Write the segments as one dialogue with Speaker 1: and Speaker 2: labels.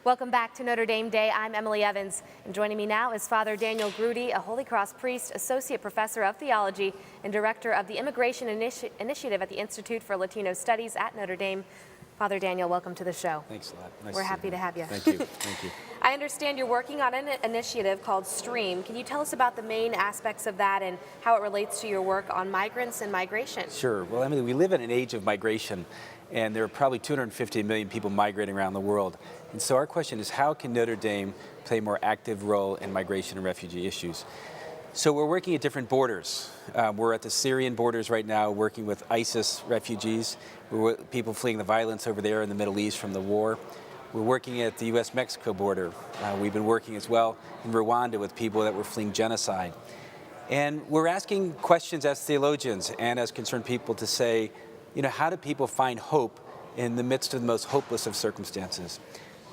Speaker 1: Welcome back to Notre Dame Day. I'm Emily Evans, and joining me now is Father Daniel Groody, a Holy Cross priest, Associate Professor of Theology, and Director of the Immigration Initiative at the Institute for Latino Studies at Notre Dame. Father Daniel, welcome to the show.
Speaker 2: Thanks a lot.
Speaker 1: We're happy to have you.
Speaker 2: Thank you. Thank you.
Speaker 1: I understand you're working on an initiative called STREAM. Can you tell us about the main aspects of that and how it relates to your work on migrants and migration?
Speaker 2: Sure. Well, Emily, we live in an age of migration, and there are probably 250 million people migrating around the world. And so our question is, how can Notre Dame play a more active role in migration and refugee issues? So we're working at different borders. We're at the Syrian borders right now, working with ISIS refugees, people fleeing the violence over there in the Middle East from the war. We're working at the U.S.-Mexico border. We've been working as well in Rwanda with people that were fleeing genocide. And we're asking questions as theologians and as concerned people to say, you know, how do people find hope in the midst of the most hopeless of circumstances?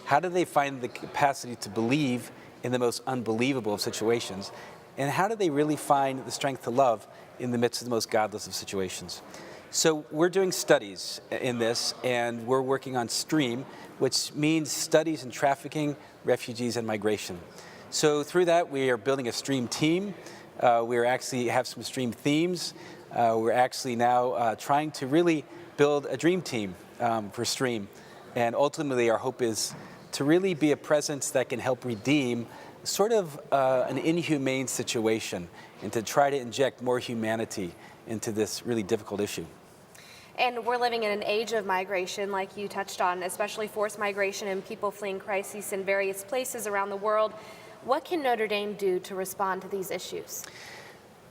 Speaker 2: How do they find the capacity to believe in the most unbelievable of situations? And how do they really find the strength to love in the midst of the most godless of situations? So we're doing studies in this, and we're working on STREAM, which means Studies in Trafficking, Refugees, and Migration. So through that, we are building a STREAM team. We actually have some STREAM themes. We're actually now trying to really build a dream team for STREAM. And ultimately, our hope is to really be a presence that can help redeem sort of an inhumane situation and to try to inject more humanity into this really difficult issue.
Speaker 1: And we're living in an age of migration, like you touched on, especially forced migration and people fleeing crises in various places around the world. What can Notre Dame do to respond to these issues?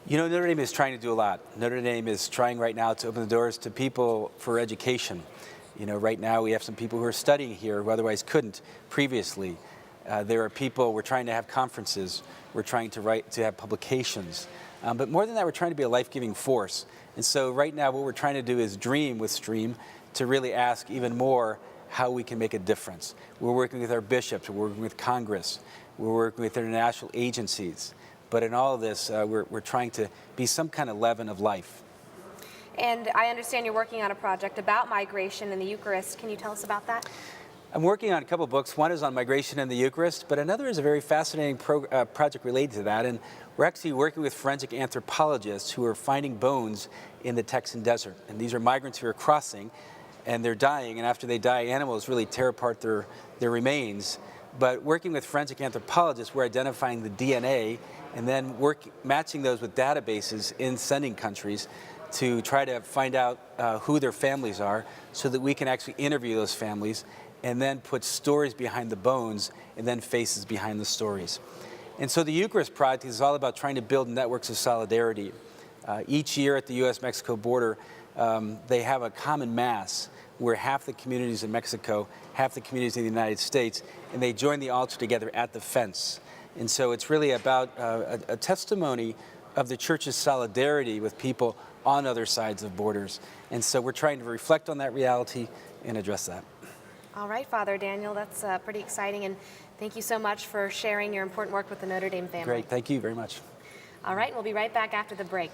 Speaker 2: You know, Notre Dame is trying to do a lot. Notre Dame is trying right now to open the doors to people for education. You know, right now we have some people who are studying here who otherwise couldn't previously. There are people, we're trying to have conferences, we're trying to have publications. But more than that, we're trying to be a life-giving force. And so right now what we're trying to do is dream with STREAM to really ask even more how we can make a difference. We're working with our bishops, we're working with Congress, we're working with international agencies. But in all of this, we're trying to be some kind of leaven of life.
Speaker 1: And I understand you're working on a project about migration and the Eucharist. Can you tell us about that?
Speaker 2: I'm working on a couple of books. One is on migration and the Eucharist, but another is a very fascinating project related to that. And we're actually working with forensic anthropologists who are finding bones in the Texan desert. And these are migrants who are crossing, and they're dying. And after they die, animals really tear apart their remains. But working with forensic anthropologists, we're identifying the DNA and then matching those with databases in sending countries to try to find out who their families are so that we can actually interview those families and then put stories behind the bones and then faces behind the stories. And so the Eucharist project is all about trying to build networks of solidarity. Each year at the U.S.-Mexico border, they have a common mass where half the communities in Mexico, half the communities in the United States, and they join the altar together at the fence. And so it's really about a testimony of the church's solidarity with people on other sides of borders. And so we're trying to reflect on that reality and address that.
Speaker 1: All right, Father Daniel, that's pretty exciting, and thank you so much for sharing your important work with the Notre Dame family.
Speaker 2: Great, thank you very much.
Speaker 1: All right, we'll be right back after the break.